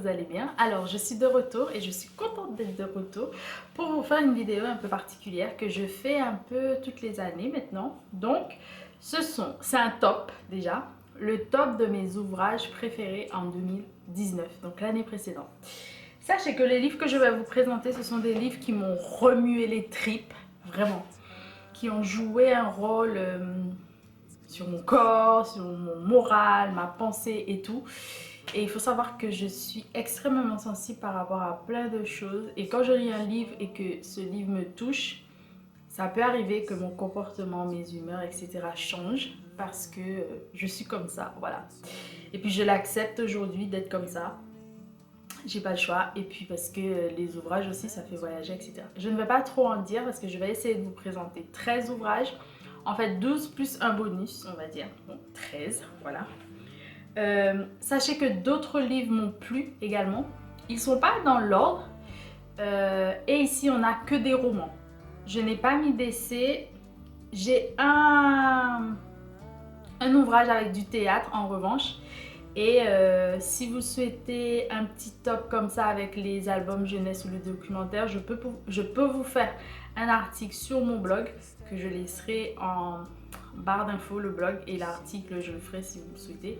vous allez bien. Alors, je suis de retour et je suis contente d'être de retour pour vous faire une vidéo un peu particulière que je fais un peu toutes les années maintenant. Donc, c'est un top déjà, le top de mes ouvrages préférés en 2019, donc l'année précédente. Sachez que les livres que je vais vous présenter, ce sont des livres qui m'ont remué les tripes, vraiment, qui ont joué un rôle sur mon corps, sur mon moral, ma pensée et tout. Et il faut savoir que je suis extrêmement sensible par rapport à plein de choses. Et quand je lis un livre et que ce livre me touche, ça peut arriver que mon comportement, mes humeurs, etc. changent parce que je suis comme ça, voilà. Et puis je l'accepte aujourd'hui d'être comme ça. J'ai pas le choix. Et puis parce que les ouvrages aussi, ça fait voyager, etc. Je ne vais pas trop en dire parce que je vais essayer de vous présenter 13 ouvrages. En fait, 12 plus un bonus, on va dire. Bon, 13, voilà. Sachez que d'autres livres m'ont plu également. Ils ne sont pas dans l'ordre. Et ici, on n'a que des romans. Je n'ai pas mis d'essai. J'ai un ouvrage avec du théâtre en revanche. Et si vous souhaitez un petit top comme ça avec les albums jeunesse ou le documentaire, je peux vous faire un article sur mon blog que je laisserai en barre d'infos, le blog, et l'article je le ferai si vous le souhaitez.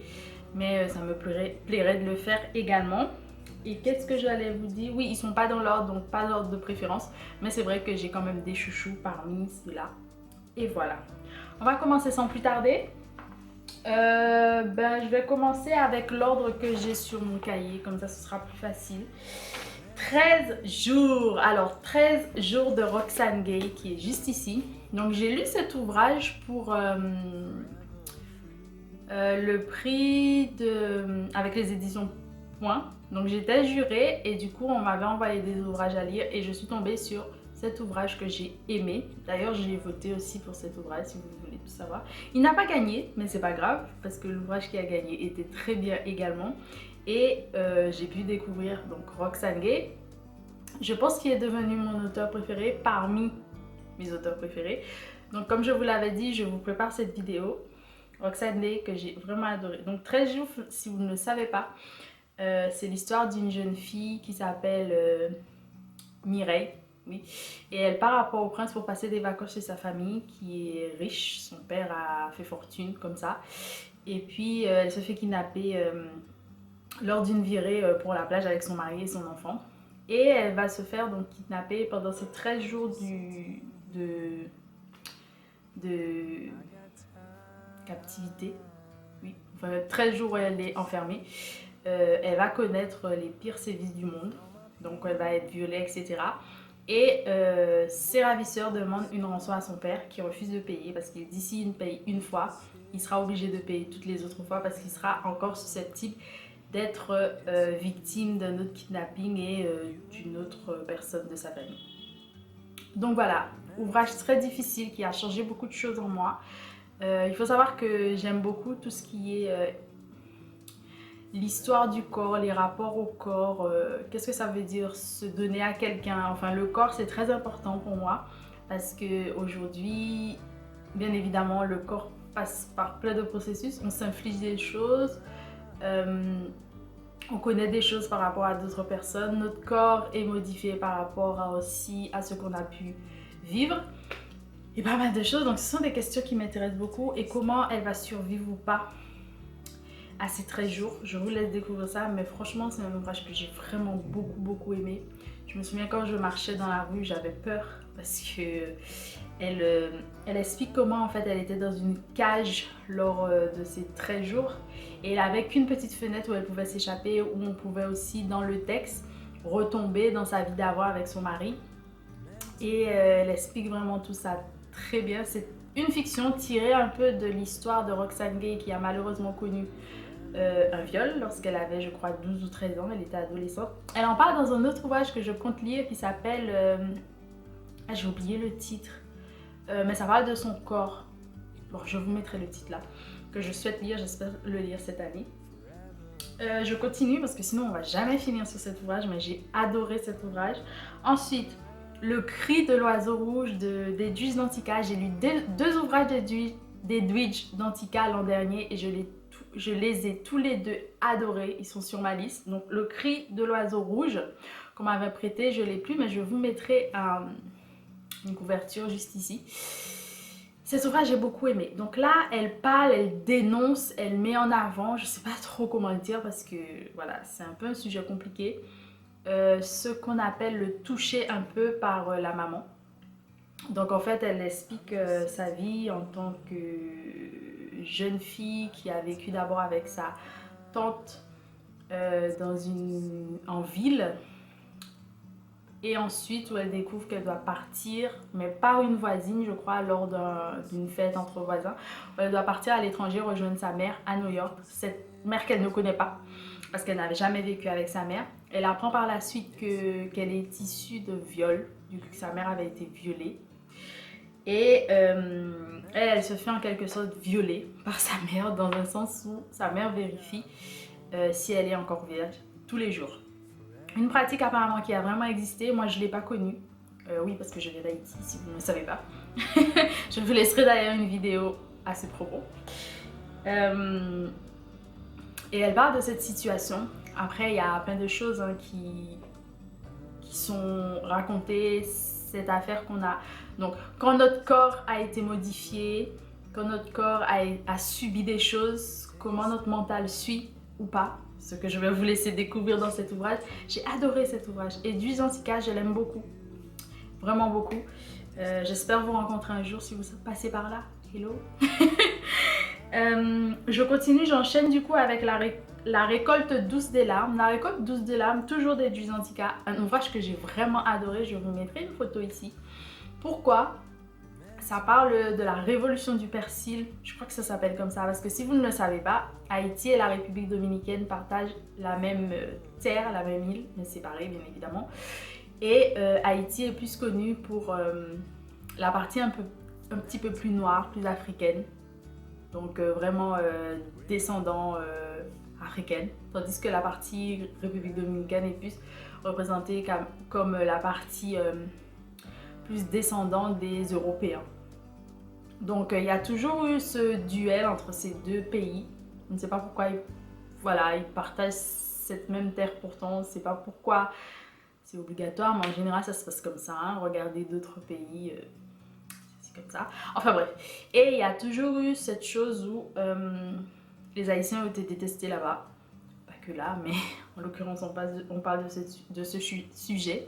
Mais ça me plairait de le faire également. Et qu'est-ce que j'allais vous dire? Oui, ils sont pas dans l'ordre, donc pas d'ordre de préférence. Mais c'est vrai que j'ai quand même des chouchous parmi ceux-là. Et voilà. On va commencer sans plus tarder. Je vais commencer avec l'ordre que j'ai sur mon cahier, comme ça ce sera plus facile. 13 jours, alors 13 jours de Roxane Gay qui est juste ici. Donc j'ai lu cet ouvrage pour le prix avec les éditions Point. Donc j'étais jurée et du coup on m'avait envoyé des ouvrages à lire et je suis tombée sur cet ouvrage que j'ai aimé. D'ailleurs j'ai voté aussi pour cet ouvrage si vous voulez tout savoir. Il n'a pas gagné mais c'est pas grave parce que l'ouvrage qui a gagné était très bien également. Et j'ai pu découvrir donc Roxane Gay. Je pense qu'il est devenu mon auteur préféré parmi mes auteurs préférés. Donc comme je vous l'avais dit, je vous prépare cette vidéo. Roxane Gay que j'ai vraiment adoré. Donc 13 jours, si vous ne le savez pas, c'est l'histoire d'une jeune fille qui s'appelle Mireille. Oui. Et elle part à Port-au-Prince pour passer des vacances chez sa famille qui est riche. Son père a fait fortune comme ça. Et puis elle se fait kidnapper lors d'une virée pour la plage avec son mari et son enfant. Et elle va se faire donc kidnapper pendant ces 13 jours de captivité. Oui, enfin 13 jours où elle est enfermée. Elle va connaître les pires sévices du monde. Donc elle va être violée, etc. Et ses ravisseurs demandent une rançon à son père qui refuse de payer parce qu'il dit s'il paye une fois, il sera obligé de payer toutes les autres fois parce qu'il sera encore susceptible d'être victime d'un autre kidnapping et d'une autre personne de sa famille. Donc voilà, ouvrage très difficile qui a changé beaucoup de choses en moi. Il faut savoir que j'aime beaucoup tout ce qui est l'histoire du corps, les rapports au corps, qu'est-ce que ça veut dire se donner à quelqu'un. Enfin, le corps c'est très important pour moi parce que aujourd'hui, bien évidemment, le corps passe par plein de processus. On s'inflige des choses, on connaît des choses par rapport à d'autres personnes. Notre corps est modifié par rapport aussi à ce qu'on a pu vivre. Et pas mal de choses, donc ce sont des questions qui m'intéressent beaucoup. Et comment elle va survivre ou pas à ces 13 jours, je vous laisse découvrir ça. Mais franchement, c'est un ouvrage que j'ai vraiment beaucoup aimé. Je me souviens quand je marchais dans la rue, j'avais peur parce que elle explique comment en fait elle était dans une cage lors de ces 13 jours. Et elle avait qu'une petite fenêtre où elle pouvait s'échapper, où on pouvait aussi dans le texte retomber dans sa vie d'avant avec son mari. Et elle explique vraiment tout ça très bien. C'est une fiction tirée un peu de l'histoire de Roxane Gay qui a malheureusement connu un viol lorsqu'elle avait je crois 12 ou 13 ans, elle était adolescente. Elle en parle dans un autre ouvrage que je compte lire qui s'appelle... j'ai oublié le titre, mais ça parle de son corps. Bon, je vous mettrai le titre là, que je souhaite lire, j'espère le lire cette année. Je continue parce que sinon on va jamais finir sur cet ouvrage, mais j'ai adoré cet ouvrage. Ensuite, Le cri de l'oiseau rouge d'Edwidge Danticat. J'ai lu deux ouvrages d'Edwidge Danticat l'an dernier et je je les ai tous les deux adorés, ils sont sur ma liste. Donc Le Cri de l'oiseau rouge qu'on m'avait prêté, je ne l'ai plus, mais je vous mettrai une couverture juste ici. Cet ouvrage j'ai beaucoup aimé. Donc là, elle parle, elle dénonce, elle met en avant, je ne sais pas trop comment le dire parce que voilà, c'est un peu un sujet compliqué. Ce qu'on appelle le toucher un peu par la maman. Donc en fait, elle explique sa vie en tant que jeune fille qui a vécu d'abord avec sa tante en ville. Et ensuite où elle découvre qu'elle doit partir, mais par une voisine je crois, lors d'une fête entre voisins. Où elle doit partir à l'étranger rejoindre sa mère à New York. Cette mère qu'elle ne connaît pas parce qu'elle n'avait jamais vécu avec sa mère. Elle apprend par la suite qu'elle est issue de viol, du coup que sa mère avait été violée. Et elle se fait en quelque sorte violer par sa mère, dans un sens où sa mère vérifie si elle est encore vierge tous les jours. Une pratique apparemment qui a vraiment existé, moi je ne l'ai pas connue. Oui, parce que je viens d'Haïti, si vous ne le savez pas. Je vous laisserai d'ailleurs une vidéo à ce propos. Et elle parle de cette situation. Après, il y a plein de choses hein, qui sont racontées, cette affaire qu'on a. Donc, quand notre corps a été modifié, quand notre corps a subi des choses, comment notre mental suit ou pas, ce que je vais vous laisser découvrir dans cet ouvrage. J'ai adoré cet ouvrage. Et Edwige Antica, je l'aime beaucoup. Vraiment beaucoup. J'espère vous rencontrer un jour si vous passez par là. Hello. Je continue, j'enchaîne du coup avec la récolte douce des larmes. La récolte douce des larmes, toujours d'Edwige Antica. Un ouvrage que j'ai vraiment adoré. Je vous mettrai une photo ici. Pourquoi? Ça parle de la révolution du persil, je crois que ça s'appelle comme ça, parce que si vous ne le savez pas, Haïti et la République dominicaine partagent la même terre, la même île, mais séparées bien évidemment. Et Haïti est plus connu pour la partie un petit peu plus noire, plus africaine, donc vraiment descendant africaine, tandis que la partie République dominicaine est plus représentée comme la partie plus descendant des Européens. Donc il y a toujours eu ce duel entre ces deux pays. Je ne sais pas pourquoi ils partagent cette même terre pourtant. On ne sait pas pourquoi c'est obligatoire, mais en général ça se passe comme ça. Hein. Regardez d'autres pays, c'est comme ça. Enfin bref. Et il y a toujours eu cette chose où les Haïtiens ont été détestés là-bas. Pas que là, mais en l'occurrence on parle de ce sujet.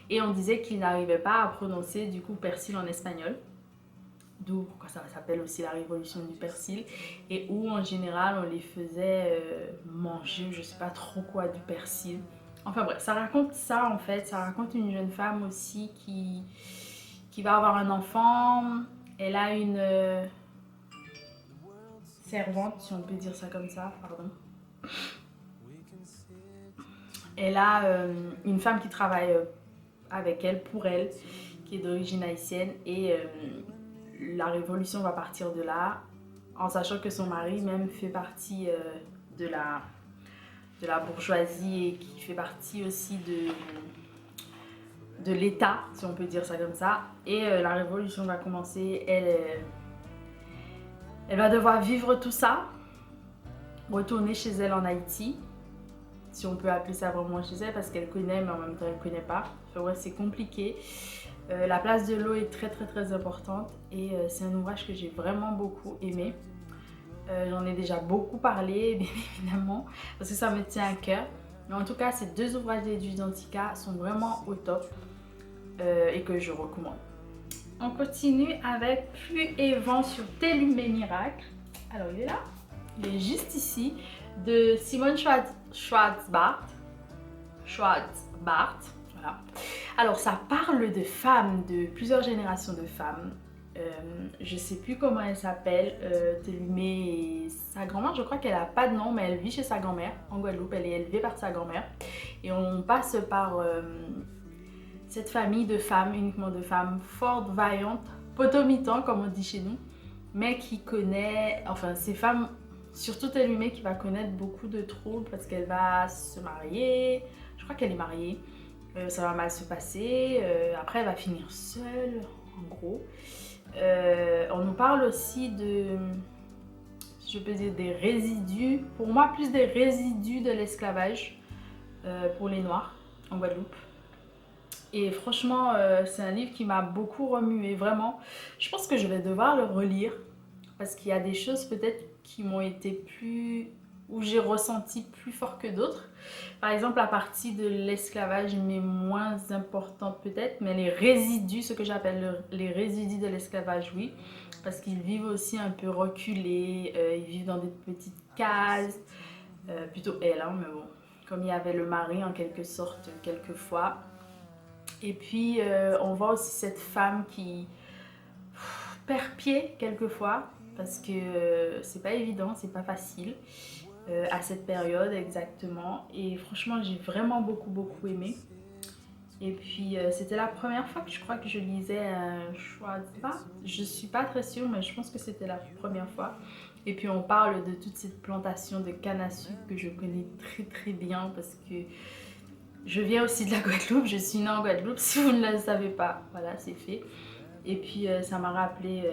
Et on disait qu'ils n'arrivaient pas à prononcer du coup persil en espagnol. D'où pourquoi ça s'appelle aussi la révolution du persil. Et où en général on les faisait manger, je sais pas trop quoi, du persil. Enfin bref, ça raconte ça en fait. Ça raconte une jeune femme aussi qui va avoir un enfant. Elle a une servante, si on peut dire ça comme ça, pardon. Elle a une femme qui travaille avec elle, pour elle, qui est d'origine haïtienne, et la révolution va partir de là, en sachant que son mari même fait partie de la bourgeoisie et qui fait partie aussi de l'État, si on peut dire ça comme ça. Et la révolution va commencer, elle va devoir vivre tout ça, retourner chez elle en Haïti, si on peut appeler ça vraiment chez elle, parce qu'elle connaît mais en même temps elle ne connaît pas. Enfin, ouais, c'est compliqué. La place de l'eau est très très très importante et c'est un ouvrage que j'ai vraiment beaucoup aimé. J'en ai déjà beaucoup parlé, bien évidemment, parce que ça me tient à cœur. Mais en tout cas, ces deux ouvrages d'Edwige Antica sont vraiment au top et que je recommande. On continue avec Pluie et vent sur Tel Humain Miracle. Alors il est là, il est juste ici, de Simone Schwarzbart. Voilà. Alors ça parle de femmes, de plusieurs générations de femmes. Je ne sais plus comment elle s'appelle, Télumé et sa grand-mère, je crois qu'elle n'a pas de nom, mais elle vit chez sa grand-mère en Guadeloupe, elle est élevée par sa grand-mère. Et on passe par cette famille de femmes, uniquement de femmes fortes, vaillantes, potomitan comme on dit chez nous, mais qui connaît, enfin ces femmes, surtout Télumé qui va connaître beaucoup de troubles parce qu'elle va se marier, je crois qu'elle est mariée, ça va mal se passer, après elle va finir seule en gros. On nous parle aussi de, si je peux dire, des résidus, pour moi plus des résidus de l'esclavage pour les Noirs en Guadeloupe. Et franchement, c'est un livre qui m'a beaucoup remué, vraiment. Je pense que je vais devoir le relire parce qu'il y a des choses peut-être qui m'ont été plus... où j'ai ressenti plus fort que d'autres. Par exemple, la partie de l'esclavage m'est moins importante peut-être, mais les résidus, ce que j'appelle les résidus de l'esclavage, oui. Parce qu'ils vivent aussi un peu reculés, ils vivent dans des petites cases, plutôt elle, hein, mais bon. Comme il y avait le mari en quelque sorte, quelquefois. Et puis, on voit aussi cette femme qui perd pied quelquefois, parce que c'est pas évident, c'est pas facile à cette période exactement. Et franchement, j'ai vraiment beaucoup aimé. Et puis, c'était la première fois que je crois que je lisais un Chouadba. Je suis pas très sûre, mais je pense que c'était la première fois. Et puis, on parle de toute cette plantation de canne à sucre que je connais très bien parce que je viens aussi de la Guadeloupe, je suis née en Guadeloupe, si vous ne le savez pas, voilà, c'est fait. Et puis ça m'a rappelé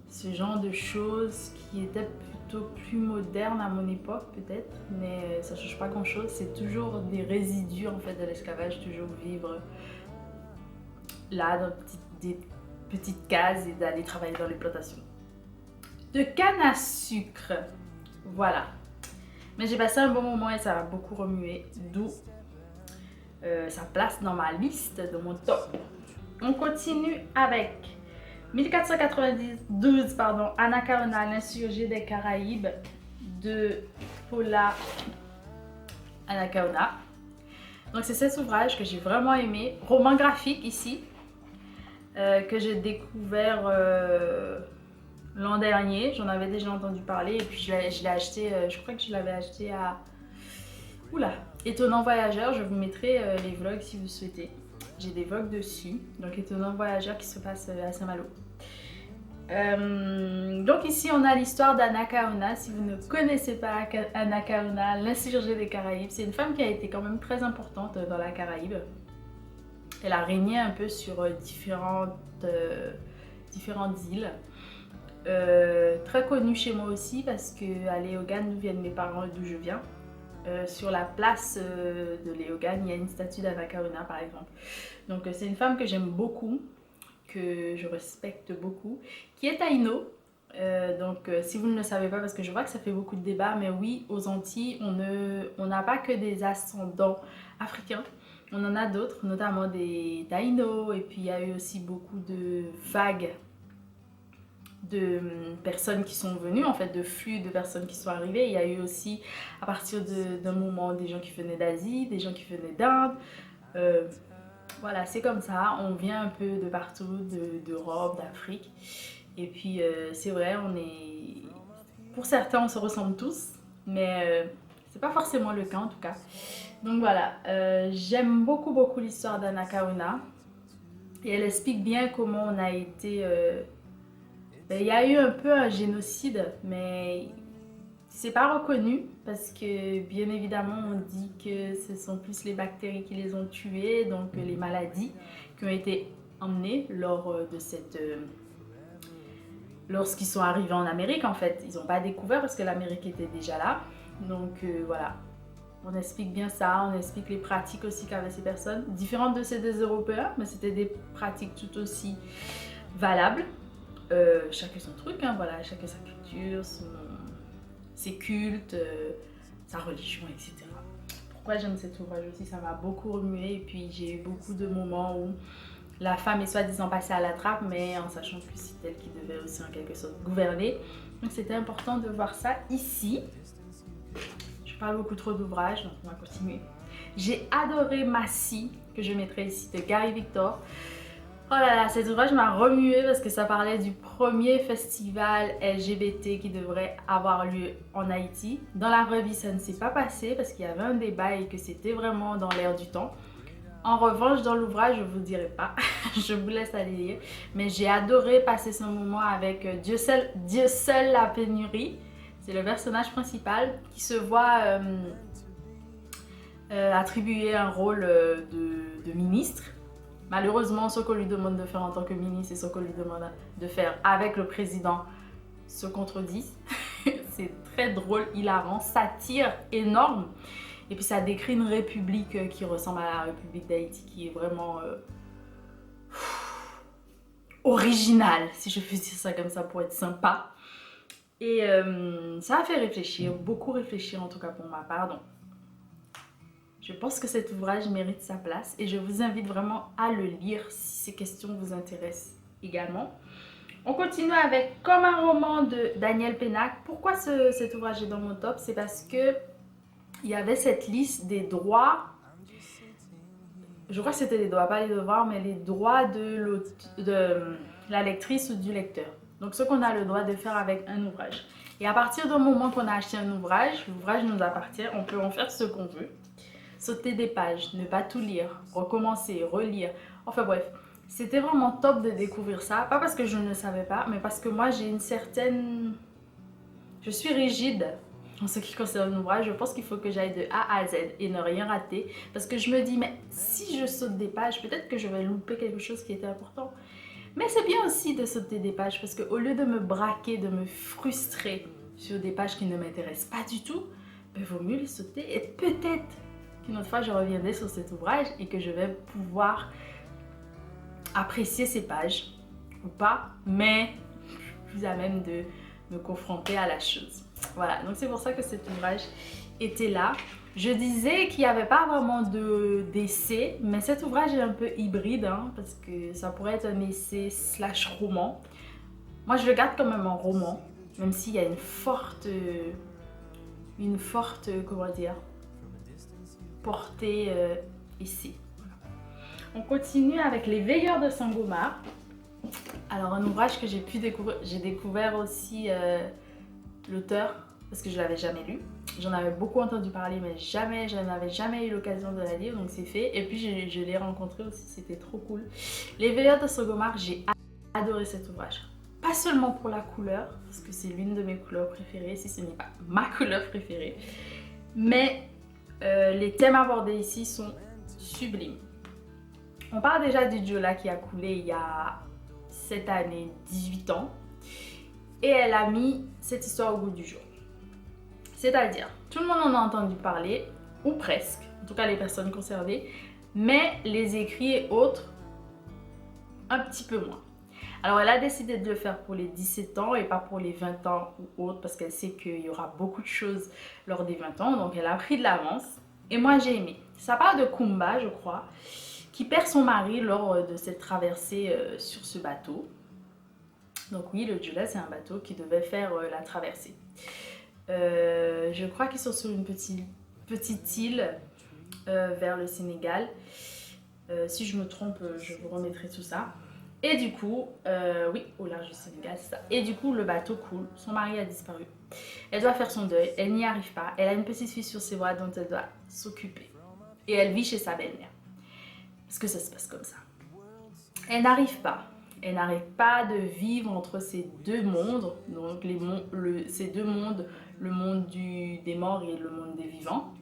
ce genre de choses qui étaient plutôt plus modernes à mon époque peut-être, mais ça ne change pas grand-chose, c'est toujours des résidus en fait de l'esclavage, toujours vivre là dans des petites cases et d'aller travailler dans les plantations. De canne à sucre, voilà. Mais j'ai passé un bon moment et ça m'a beaucoup remué, d'où sa place dans ma liste, de mon top. On continue avec 1492, pardon, Anacaona, l'insurgé des Caraïbes de Paula Anacaona. Donc c'est cet ouvrage que j'ai vraiment aimé, roman graphique ici, que j'ai découvert l'an dernier. J'en avais déjà entendu parler et puis je l'ai acheté, je crois que je l'avais acheté à... Oula, Étonnant Voyageur, je vous mettrai les vlogs si vous souhaitez. J'ai des vlogs dessus, donc Étonnant Voyageur qui se passe à Saint-Malo. Donc ici on a l'histoire d'Anacaona. Si vous ne connaissez pas Anacaona, l'insurgée des Caraïbes, c'est une femme qui a été quand même très importante dans la Caraïbe. Elle a régné un peu sur différentes îles. Très connue chez moi aussi parce qu'à Léogane, d'où viennent mes parents et d'où je viens, sur la place de Léogane, il y a une statue d'Anacaona par exemple. Donc c'est une femme que j'aime beaucoup, que je respecte beaucoup, qui est taïno. Donc si vous ne le savez pas, parce que je vois que ça fait beaucoup de débats, mais oui, aux Antilles, on n'a pas que des ascendants africains. On en a d'autres, notamment des taïnos, et puis il y a eu aussi beaucoup de vagues de personnes qui sont venues, en fait, de flux de personnes qui sont arrivées. Il y a eu aussi, à partir d'un moment, des gens qui venaient d'Asie, des gens qui venaient d'Inde. Voilà, c'est comme ça, on vient un peu de partout, d'Europe, d'Afrique. Et puis, c'est vrai, pour certains, on se ressemble tous, mais c'est pas forcément le cas en tout cas. Donc voilà, j'aime beaucoup l'histoire d'Anacaona. Et elle explique bien comment on a été... il y a eu un peu un génocide, mais c'est pas reconnu parce que bien évidemment on dit que ce sont plus les bactéries qui les ont tués, donc les maladies qui ont été emmenées lors de cette... lorsqu'ils sont arrivés en Amérique en fait. Ils n'ont pas découvert parce que l'Amérique était déjà là. Donc voilà, on explique bien ça, on explique les pratiques aussi qu'avaient ces personnes, différentes de celles des Européens, mais c'était des pratiques tout aussi valables. Chacun son truc, hein, voilà, chacun sa culture, ses cultes, sa religion, etc. Pourquoi j'aime cet ouvrage aussi, ça m'a beaucoup remué et puis j'ai eu beaucoup de moments où la femme est soi-disant passée à la trappe, mais en sachant que c'est elle qui devait aussi en quelque sorte gouverner. Donc c'était important de voir ça ici. Je parle beaucoup trop d'ouvrages, donc on va continuer. J'ai adoré Massy, que je mettrai ici, de Gary Victor. Oh là là, cet ouvrage m'a remué parce que ça parlait du premier festival LGBT qui devrait avoir lieu en Haïti. Dans la vraie vie, ça ne s'est pas passé parce qu'il y avait un débat et que c'était vraiment dans l'air du temps. En revanche, dans l'ouvrage, je ne vous dirai pas, je vous laisse aller lire. Mais j'ai adoré passer ce moment avec Dieu seul la pénurie. C'est le personnage principal qui se voit attribuer un rôle de ministre. Malheureusement, ce qu'on lui demande de faire en tant que ministre et ce qu'on lui demande de faire avec le président, se contredisent. C'est très drôle, hilarant, satire énorme. Et puis ça décrit une république qui ressemble à la République d'Haïti, qui est vraiment originale, si je peux dire ça comme ça pour être sympa. Et ça a fait réfléchir, beaucoup réfléchir en tout cas pour ma part. Donc, je pense que cet ouvrage mérite sa place et je vous invite vraiment à le lire si ces questions vous intéressent également. On continue avec Comme un roman de Daniel Pénac. Pourquoi cet ouvrage est dans mon top? C'est parce que il y avait cette liste des droits. Je crois que c'était les droits, pas les devoirs, mais les droits de la lectrice ou du lecteur. Donc ce qu'on a le droit de faire avec un ouvrage. Et à partir du moment qu'on a acheté un ouvrage, l'ouvrage nous appartient, on peut en faire ce qu'on veut. Sauter des pages, ne pas tout lire, recommencer, relire. Enfin bref, c'était vraiment top de découvrir ça. Pas parce que je ne savais pas, mais parce que moi j'ai une certaine... Je suis rigide en ce qui concerne l'ouvrage. Je pense qu'il faut que j'aille de A à Z et ne rien rater. Parce que je me dis, mais si je saute des pages, peut-être que je vais louper quelque chose qui était important. Mais c'est bien aussi de sauter des pages parce qu'au lieu de me braquer, de me frustrer sur des pages qui ne m'intéressent pas du tout, il vaut mieux les sauter et peut-être qu'une autre fois je reviendrai sur cet ouvrage et que je vais pouvoir apprécier ces pages ou pas, mais plus à même de me confronter à la chose. Voilà, donc c'est pour ça que cet ouvrage était là. Je disais qu'il n'y avait pas vraiment d'essai, mais cet ouvrage est un peu hybride, hein, parce que ça pourrait être un essai slash roman. Moi, je le garde quand même en roman, même s'il y a une forte, comment dire, portée essai. On continue avec Les Veilleurs de Sangomar. Alors, un ouvrage que j'ai pu découvrir, j'ai découvert aussi l'auteur, parce que je ne l'avais jamais lu. J'en avais beaucoup entendu parler, mais je n'avais jamais eu l'occasion de la lire, donc c'est fait. Et puis je l'ai rencontré aussi, c'était trop cool. Les Veilleurs de Sangomar, j'ai adoré cet ouvrage. Pas seulement pour la couleur, parce que c'est l'une de mes couleurs préférées, si ce n'est pas ma couleur préférée, mais les thèmes abordés ici sont sublimes. On parle déjà du Diola qui a coulé il y a cette année 18 ans, et elle a mis cette histoire au goût du jour. C'est-à-dire, tout le monde en a entendu parler, ou presque, en tout cas les personnes concernées, mais les écrits et autres, un petit peu moins. Alors elle a décidé de le faire pour les 17 ans et pas pour les 20 ans ou autres, parce qu'elle sait qu'il y aura beaucoup de choses lors des 20 ans, donc elle a pris de l'avance. Et moi j'ai aimé. Ça parle de Kumba, je crois, qui perd son mari lors de cette traversée sur ce bateau. Donc oui, le Diola, c'est un bateau qui devait faire la traversée. Je crois qu'ils sont sur une petite île vers le Sénégal. Si je me trompe, je vous remettrai tout ça. Et du coup, oui, au large du Sénégal, c'est ça. Et du coup, le bateau coule. Son mari a disparu. Elle doit faire son deuil. Elle n'y arrive pas. Elle a une petite fille sur ses bras dont elle doit s'occuper. Et elle vit chez sa belle-mère. Parce que ça se passe comme ça. Elle n'arrive pas. Elle n'arrive pas de vivre entre ces deux mondes. Donc, ces deux mondes, le monde des morts et le monde des vivants.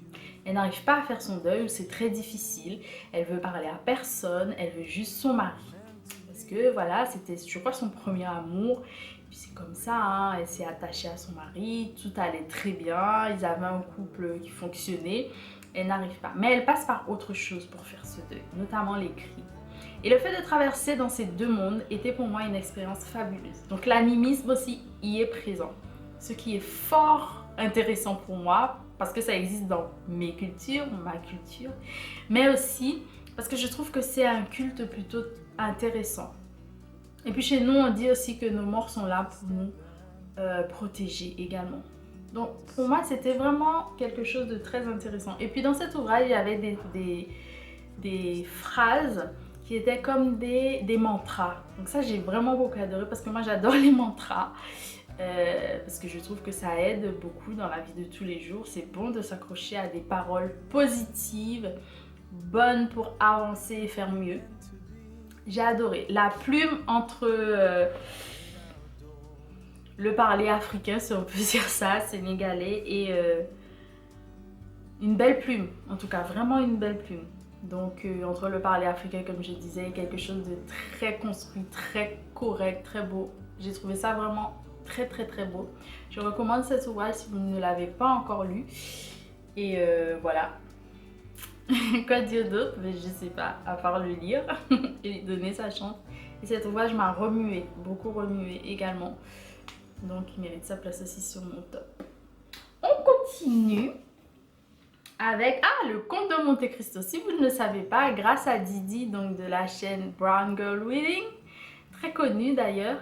Elle n'arrive pas à faire son deuil, c'est très difficile. Elle veut parler à personne. Elle veut juste son mari. Parce que voilà, c'était, je crois, son premier amour. Et puis c'est comme ça, hein, elle s'est attachée à son mari, tout allait très bien, ils avaient un couple qui fonctionnait. Elle n'arrive pas. Mais elle passe par autre chose pour faire ce deuil, notamment les cris. Et le fait de traverser dans ces deux mondes était pour moi une expérience fabuleuse. Donc l'animisme aussi y est présent. Ce qui est fort intéressant pour moi, parce que ça existe dans mes cultures, ma culture, mais aussi parce que je trouve que c'est un culte plutôt intéressant. Et puis chez nous, on dit aussi que nos morts sont là pour nous protéger également. Donc pour moi, c'était vraiment quelque chose de très intéressant. Et puis dans cet ouvrage, il y avait des phrases qui étaient comme des mantras. Donc ça, j'ai vraiment beaucoup adoré parce que moi, j'adore les mantras. Parce que je trouve que ça aide beaucoup dans la vie de tous les jours. C'est bon de s'accrocher à des paroles positives, bonnes pour avancer et faire mieux. J'ai adoré. La plume entre le parler africain, si on peut dire ça, sénégalais, et une belle plume. En tout cas, vraiment une belle plume. Donc entre le parler africain, comme je disais, quelque chose de très construit, très correct, très beau. J'ai trouvé ça vraiment très très très beau. Je recommande cet ouvrage si vous ne l'avez pas encore lu. Et voilà. Quoi dire d'autre? Mais je sais pas, à part le lire et lui donner sa chance. Et cet ouvrage m'a remué, beaucoup remué également. Donc il mérite sa place aussi sur mon top. On continue avec le Comte de Monte Cristo. Si vous ne le savez pas, grâce à Didi, donc de la chaîne Brown Girl Reading, très connue d'ailleurs,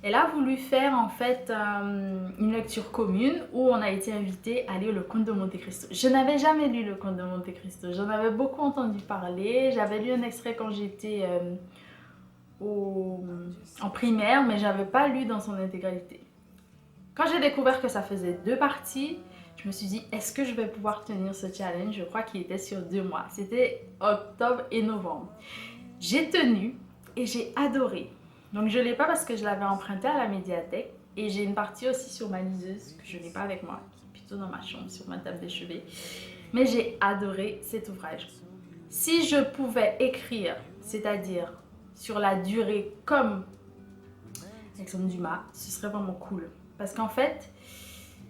elle a voulu faire en fait une lecture commune où on a été invité à lire le Comte de Monte Cristo. Je n'avais jamais lu le Comte de Monte Cristo, j'en avais beaucoup entendu parler. J'avais lu un extrait quand j'étais en primaire, mais j'avais pas lu dans son intégralité. Quand j'ai découvert que ça faisait 2 parties, je me suis dit, est-ce que je vais pouvoir tenir ce challenge? Je crois qu'il était sur 2 mois. C'était octobre et novembre. J'ai tenu et j'ai adoré. Donc je ne l'ai pas parce que je l'avais emprunté à la médiathèque. Et j'ai une partie aussi sur ma liseuse que je n'ai pas avec moi, qui est plutôt dans ma chambre, sur ma table de chevet. Mais j'ai adoré cet ouvrage. Si je pouvais écrire, c'est-à-dire sur la durée comme Alexandre Dumas, ce serait vraiment cool. Parce qu'en fait,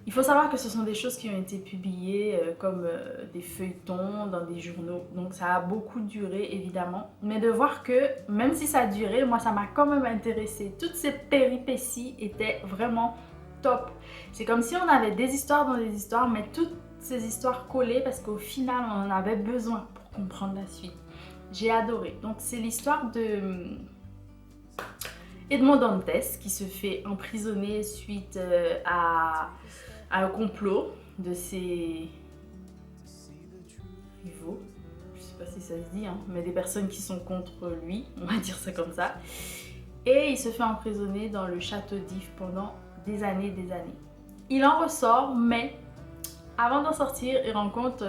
il faut savoir que ce sont des choses qui ont été publiées comme des feuilletons dans des journaux. Donc ça a beaucoup duré évidemment. Mais de voir que même si ça a duré, moi ça m'a quand même intéressée. Toutes ces péripéties étaient vraiment top. C'est comme si on avait des histoires dans des histoires, mais toutes ces histoires collées parce qu'au final on en avait besoin pour comprendre la suite. J'ai adoré. Donc c'est l'histoire de Edmond Dantès qui se fait emprisonner suite à un complot de ses rivaux, je sais pas si ça se dit, hein, mais des personnes qui sont contre lui, on va dire ça comme ça. Et il se fait emprisonner dans le château d'If pendant des années. Il en ressort, mais avant d'en sortir, il rencontre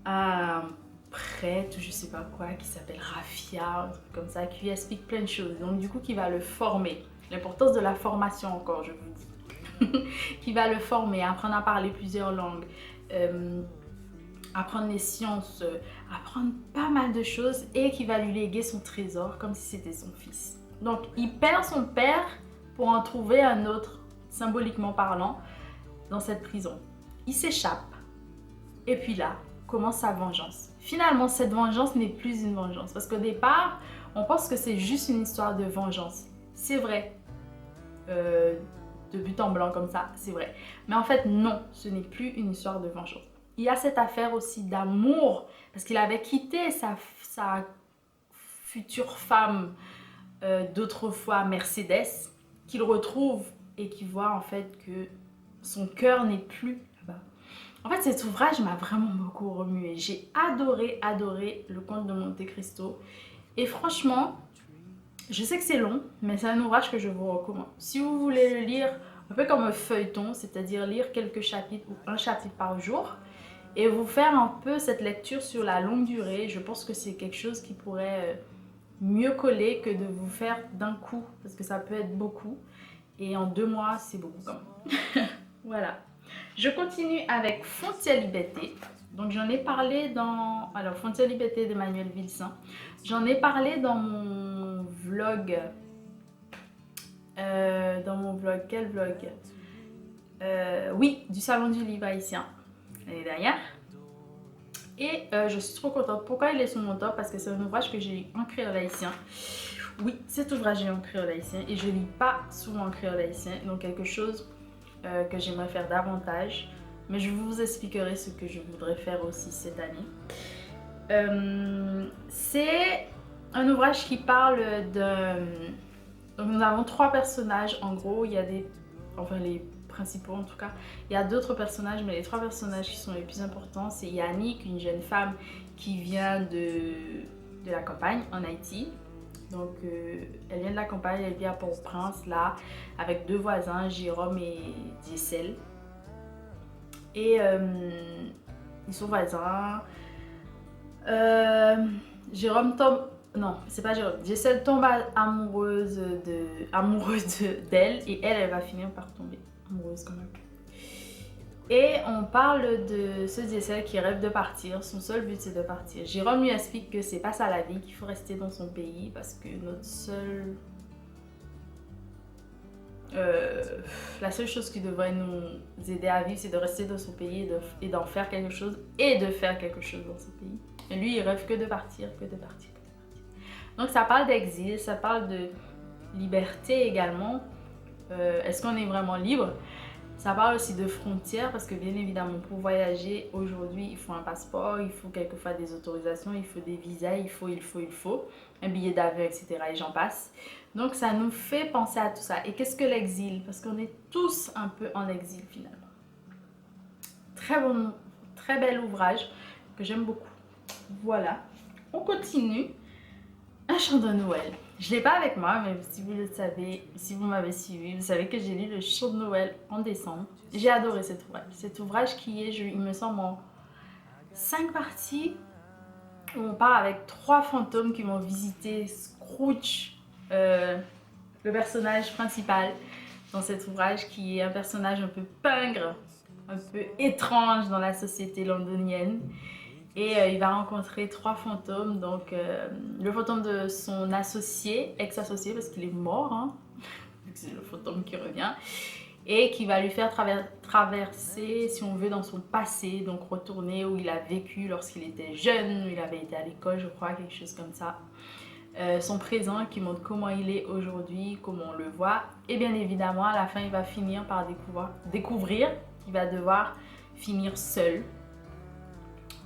un prêtre, je sais pas quoi, qui s'appelle Raffia, un truc comme ça, qui lui explique plein de choses. Donc du coup, qui va le former. L'importance de la formation encore, je vous dis. Qui va le former, apprendre à parler plusieurs langues, apprendre les sciences, apprendre pas mal de choses et qui va lui léguer son trésor comme si c'était son fils. Donc il perd son père pour en trouver un autre, symboliquement parlant, dans cette prison. Il s'échappe et puis là commence sa vengeance. Finalement, cette vengeance n'est plus une vengeance parce qu'au départ, on pense que c'est juste une histoire de vengeance. C'est vrai. De but en blanc comme ça, c'est vrai. Mais en fait, non, ce n'est plus une histoire de vengeance. Il y a cette affaire aussi d'amour, parce qu'il avait quitté sa future femme d'autrefois, Mercedes, qu'il retrouve et qui voit en fait que son cœur n'est plus là-bas. En fait, cet ouvrage m'a vraiment beaucoup remué. J'ai adoré le Comte de Monte Cristo. Et franchement, je sais que c'est long, mais c'est un ouvrage que je vous recommande. Si vous voulez le lire un peu comme un feuilleton, c'est-à-dire lire quelques chapitres ou un chapitre par jour, et vous faire un peu cette lecture sur la longue durée, je pense que c'est quelque chose qui pourrait mieux coller que de vous faire d'un coup, parce que ça peut être beaucoup, et en 2 mois, c'est beaucoup quand même. Voilà. Je continue avec Fontia Liberté. Donc j'en ai parlé dans... Alors, Fontia Liberté d'Emmanuel Vilsan. J'en ai parlé dans mon vlog. Quel vlog? Oui, du Salon du Livre haïtien, l'année dernière. Et je suis trop contente. Pourquoi il est sur mon top? Parce que c'est un ouvrage que j'ai en créole haïtien. Oui, cet ouvrage est en créole haïtien et je lis pas souvent en créole haïtien. Donc quelque chose que j'aimerais faire davantage. Mais je vous expliquerai ce que je voudrais faire aussi cette année. C'est un ouvrage qui parle de... Donc nous avons 3 personnages en gros. Il y a des... Enfin les principaux en tout cas. Il y a d'autres personnages, mais les 3 personnages qui sont les plus importants, c'est Yannick, une jeune femme qui vient de la campagne en Haïti. Donc elle vient de la campagne, elle vit à Port-au-Prince là, avec 2 voisins, Jérôme et Jessel. Et ils sont voisins. Jérôme tombe... Non, c'est pas Jérôme. Jessel tombe amoureuse d'elle et elle va finir par tomber amoureuse quand même. Et on parle de ce Jessel qui rêve de partir. Son seul but c'est de partir. Jérôme lui explique que c'est pas ça la vie, qu'il faut rester dans son pays parce que notre seul... la seule chose qui devrait nous aider à vivre, c'est de rester dans son pays et d'en faire quelque chose et de faire quelque chose dans ce pays. Et lui, il rêve que de partir, que de partir, que de partir. Donc ça parle d'exil, ça parle de liberté également. Est-ce qu'on est vraiment libre? Ça parle aussi de frontières parce que bien évidemment pour voyager aujourd'hui il faut un passeport, il faut quelquefois des autorisations, il faut des visas, il faut un billet d'avion, etc. et j'en passe. Donc ça nous fait penser à tout ça. Et qu'est-ce que l'exil? Parce qu'on est tous un peu en exil finalement. Très bon, très bel ouvrage que j'aime beaucoup. Voilà, on continue. Un chant de Noël. Je ne l'ai pas avec moi, mais si vous le savez, si vous m'avez suivi, vous savez que j'ai lu le chant de Noël en décembre. J'ai adoré cet ouvrage. Cet ouvrage qui est, il me semble, en 5 parties, où on part avec 3 fantômes qui vont visiter Scrooge, le personnage principal dans cet ouvrage, qui est un personnage un peu pingre, un peu étrange dans la société londonienne. Et il va rencontrer 3 fantômes, donc le fantôme de son associé, ex-associé parce qu'il est mort, hein, c'est le fantôme qui revient, et qui va lui faire traverser, si on veut, dans son passé, donc retourner où il a vécu lorsqu'il était jeune, où il avait été à l'école, je crois, quelque chose comme ça. Son présent qui montre comment il est aujourd'hui, comment on le voit, et bien évidemment à la fin il va finir par découvrir qu'il va devoir finir seul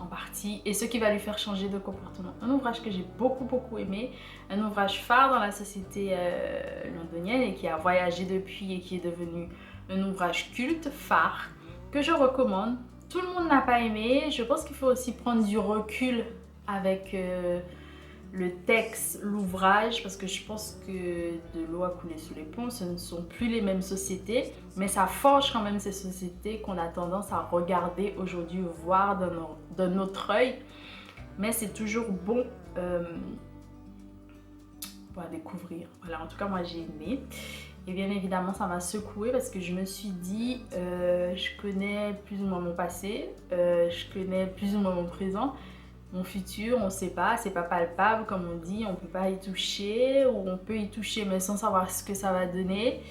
en partie, et ce qui va lui faire changer de comportement. Un ouvrage que j'ai beaucoup aimé, un ouvrage phare dans la société londonienne et qui a voyagé depuis et qui est devenu un ouvrage culte, phare, que je recommande. Tout le monde n'a pas aimé, je pense qu'il faut aussi prendre du recul avec le texte, l'ouvrage, parce que je pense que de l'eau a coulé sous les ponts, ce ne sont plus les mêmes sociétés, mais ça forge quand même ces sociétés qu'on a tendance à regarder aujourd'hui, voir d'un autre œil, mais c'est toujours bon pour découvrir. Voilà, en tout cas moi j'ai aimé, et bien évidemment ça m'a secouée parce que je me suis dit, je connais plus ou moins mon passé, je connais plus ou moins mon présent. Mon futur, on ne sait pas, c'est pas palpable comme on dit, on ne peut pas y toucher, ou on peut y toucher mais sans savoir ce que ça va donner.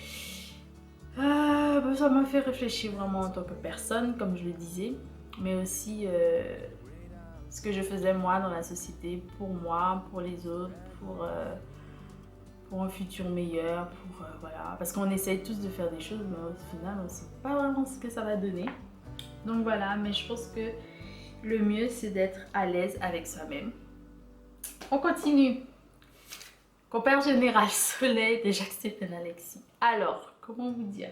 Ça m'a fait réfléchir vraiment en tant que personne, comme je le disais, mais aussi ce que je faisais moi dans la société, pour moi, pour les autres, pour un futur meilleur, voilà. Parce qu'on essaye tous de faire des choses, mais au final, on ne sait pas vraiment ce que ça va donner. Donc voilà, mais je pense que le mieux, c'est d'être à l'aise avec soi-même. On continue. Compère général Soleil de Jacques-Stéphane Alexis. Alors, comment vous dire?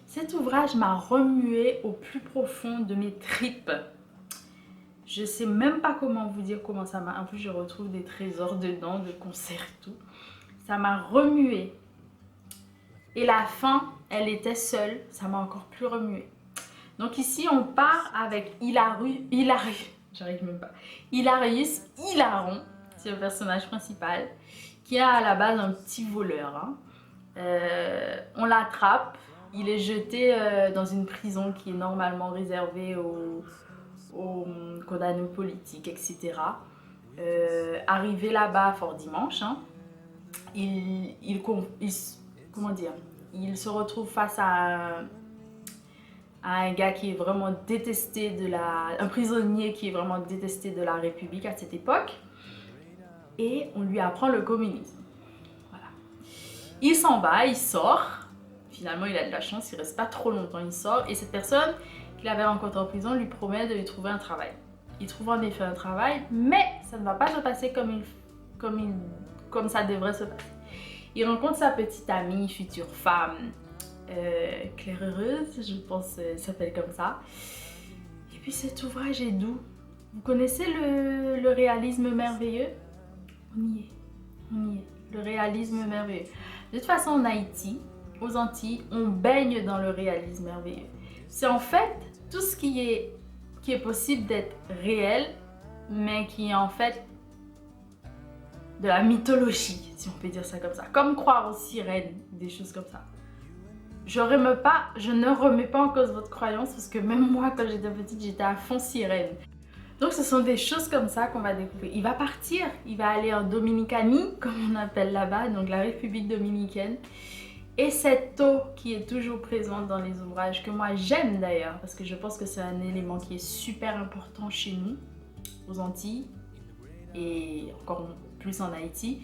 Cet ouvrage m'a remué au plus profond de mes tripes. Je sais même pas comment vous dire comment ça m'a... En plus, je retrouve des trésors dedans, de concerts et tout. Ça m'a remué. Et la fin, elle était seule. Ça m'a encore plus remué. Donc ici, on part avec Hilarius, Hilaron, c'est le personnage principal, qui est à la base un petit voleur. Hein. On l'attrape, il est jeté dans une prison qui est normalement réservée aux condamnés politiques, etc. Arrivé là-bas fort dimanche, hein, comment dire, il se retrouve face à un gars qui est vraiment détesté un prisonnier qui est vraiment détesté de la République à cette époque, et on lui apprend le communisme. Voilà. Il s'en va, il sort, finalement il a de la chance, il reste pas trop longtemps, il sort, et cette personne qu'il avait rencontrée en prison lui promet de lui trouver un travail. Il trouve en effet un travail, mais ça ne va pas se passer comme ça devrait se passer. Il rencontre sa petite amie, future femme, Claire Heureuse, je pense s'appelle comme ça. Et puis cet ouvrage est doux. Vous connaissez le réalisme merveilleux? On y est. Le réalisme merveilleux. De toute façon, en Haïti, aux Antilles, on baigne dans le réalisme merveilleux. C'est en fait tout ce qui est possible d'être réel, mais qui est en fait de la mythologie, si on peut dire ça comme ça. Comme croire aux sirènes, des choses comme ça. Je ne remets pas en cause votre croyance, parce que même moi, quand j'étais petite, j'étais à fond sirène. Donc ce sont des choses comme ça qu'on va découvrir. Il va partir, il va aller en Dominicanie, comme on appelle là-bas, donc la République dominicaine. Et cette eau qui est toujours présente dans les ouvrages, que moi j'aime d'ailleurs, parce que je pense que c'est un élément qui est super important chez nous, aux Antilles, et encore plus en Haïti.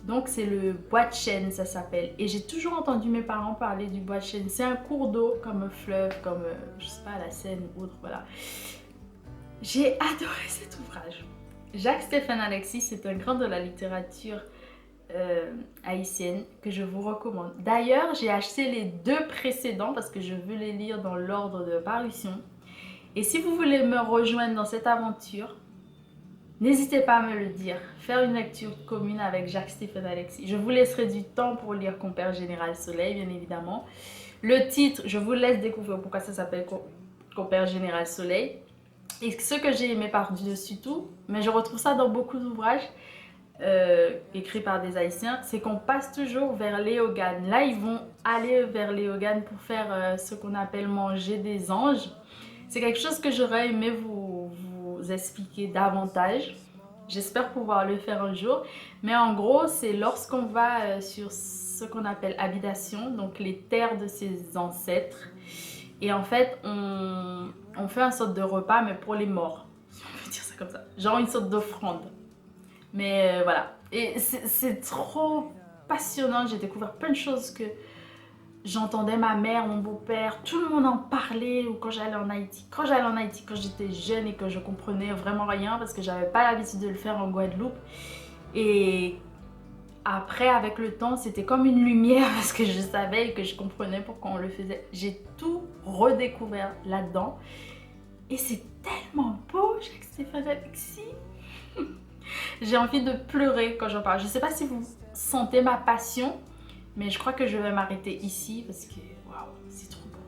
Donc c'est le bois de chêne, ça s'appelle. Et j'ai toujours entendu mes parents parler du bois de chêne. C'est un cours d'eau, comme un fleuve, comme, je sais pas, la Seine ou autre, voilà. J'ai adoré cet ouvrage. Jacques-Stéphane Alexis, c'est un grand de la littérature haïtienne que je vous recommande. D'ailleurs, j'ai acheté les 2 précédents parce que je veux les lire dans l'ordre de parution. Et si vous voulez me rejoindre dans cette aventure, n'hésitez pas à me le dire. Faire une lecture commune avec Jacques-Stéphane Alexis. Je vous laisserai du temps pour lire Compère Général Soleil, bien évidemment. Le titre, je vous laisse découvrir pourquoi ça s'appelle Compère Général Soleil. Et ce que j'ai aimé par-dessus tout, mais je retrouve ça dans beaucoup d'ouvrages, écrit par des Haïtiens, c'est qu'on passe toujours vers Léogane. Là, ils vont aller vers Léogane pour faire ce qu'on appelle manger des anges. C'est quelque chose que j'aurais aimé vous expliquer davantage. J'espère pouvoir le faire un jour. Mais en gros, c'est lorsqu'on va sur ce qu'on appelle habitation, donc les terres de ses ancêtres. Et en fait, on fait une sorte de repas, mais pour les morts, si on peut dire ça comme ça. Genre une sorte d'offrande. Mais voilà. Et c'est trop passionnant. J'ai découvert plein de choses que j'entendais ma mère, mon beau-père, tout le monde en parlait ou quand j'allais en Haïti. Quand j'allais en Haïti, quand j'étais jeune et que je comprenais vraiment rien parce que j'avais pas l'habitude de le faire en Guadeloupe. Et après, avec le temps, c'était comme une lumière parce que je savais et que je comprenais pourquoi on le faisait. J'ai tout redécouvert là-dedans. Et c'est tellement beau, Jacques-Stéphane Alexis. J'ai envie de pleurer quand j'en parle. Je ne sais pas si vous sentez ma passion, mais je crois que je vais m'arrêter ici parce que waouh, c'est trop beau.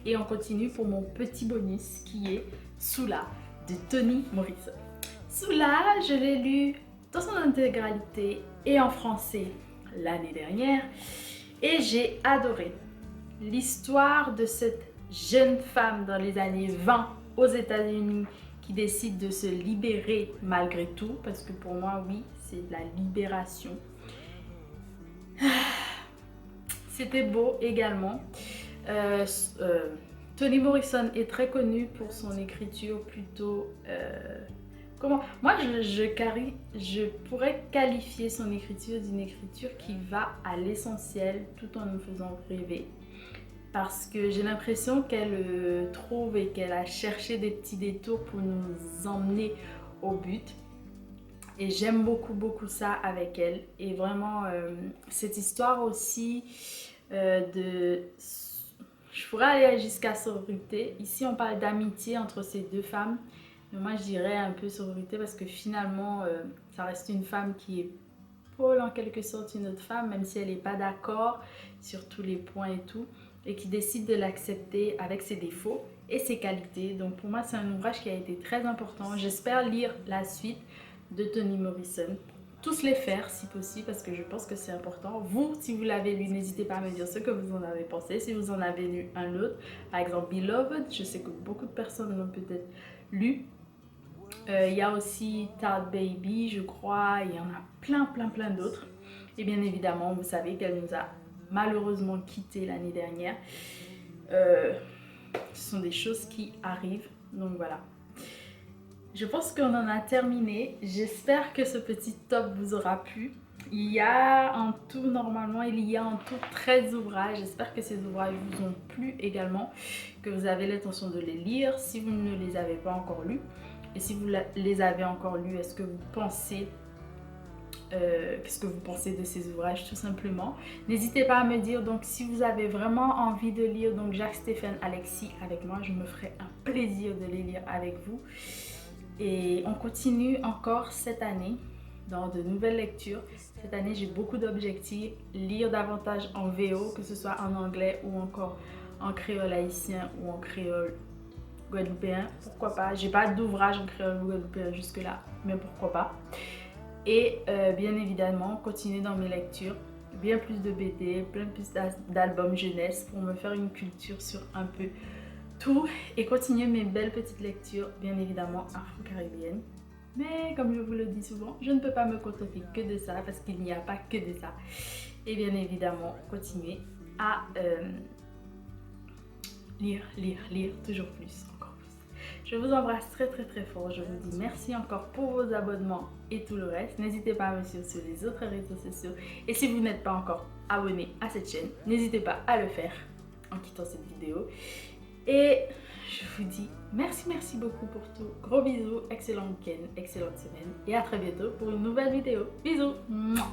Et on continue pour mon petit bonus qui est Soula de Toni Morrison. Soula, je l'ai lu dans son intégralité et en français l'année dernière et j'ai adoré l'histoire de cette jeune femme dans les années 20 aux États-Unis qui décide de se libérer malgré tout, parce que pour moi, oui, c'est de la libération. C'était beau également. Toni Morrison est très connue pour son écriture plutôt... Moi, je pourrais qualifier son écriture d'une écriture qui va à l'essentiel tout en nous faisant rêver. Parce que j'ai l'impression qu'elle trouve et qu'elle a cherché des petits détours pour nous emmener au but. Et j'aime beaucoup ça avec elle. Et vraiment, cette histoire aussi de... Je pourrais aller jusqu'à sororité. Ici, on parle d'amitié entre ces 2 femmes. Mais moi, je dirais un peu sororité parce que finalement, ça reste une femme qui est Paul en quelque sorte une autre femme, même si elle n'est pas d'accord sur tous les points et tout, et qui décide de l'accepter avec ses défauts et ses qualités. Donc pour moi, c'est un ouvrage qui a été très important. J'espère lire la suite de Toni Morrison. Tous les faire si possible parce que je pense que c'est important. Vous, si vous l'avez lu, n'hésitez pas à me dire ce que vous en avez pensé. Si vous en avez lu un autre, par exemple Beloved, je sais que beaucoup de personnes l'ont peut-être lu. Il y a aussi Tart Baby, je crois, il y en a plein d'autres. Et bien évidemment, vous savez qu'elle nous a malheureusement quittés l'année dernière. Ce sont des choses qui arrivent, donc voilà. Je pense qu'on en a terminé. J'espère que ce petit top vous aura plu. Il y a en tout, normalement, il y a en tout 13 ouvrages. J'espère que ces ouvrages vous ont plu également, que vous avez l'intention de les lire si vous ne les avez pas encore lus. Et si vous les avez encore lus, est-ce que vous pensez, qu'est-ce que vous pensez de ces ouvrages tout simplement? N'hésitez pas à me dire, donc si vous avez vraiment envie de lire donc Jacques-Stéphane Alexis avec moi, je me ferai un plaisir de les lire avec vous. Et on continue encore cette année dans de nouvelles lectures. Cette année, j'ai beaucoup d'objectifs, lire davantage en VO, que ce soit en anglais ou encore en créole haïtien ou en créole guadeloupéen, pourquoi pas. J'ai pas d'ouvrage en créole guadeloupéen jusque là, mais pourquoi pas. Et bien évidemment, continuer dans mes lectures, bien plus de BD, plein plus d'albums jeunesse pour me faire une culture sur un peu tout et continuer mes belles petites lectures, bien évidemment afro-caribéennes. Mais comme je vous le dis souvent, je ne peux pas me contenter que de ça parce qu'il n'y a pas que de ça. Et bien évidemment, continuer à lire, toujours plus, encore plus. Je vous embrasse très fort. Je vous dis merci encore pour vos abonnements et tout le reste. N'hésitez pas à me suivre sur les autres réseaux sociaux. Et si vous n'êtes pas encore abonné à cette chaîne, n'hésitez pas à le faire en quittant cette vidéo. Et je vous dis merci beaucoup pour tout. Gros bisous, excellent week-end, excellente semaine et à très bientôt pour une nouvelle vidéo. Bisous. Mouah.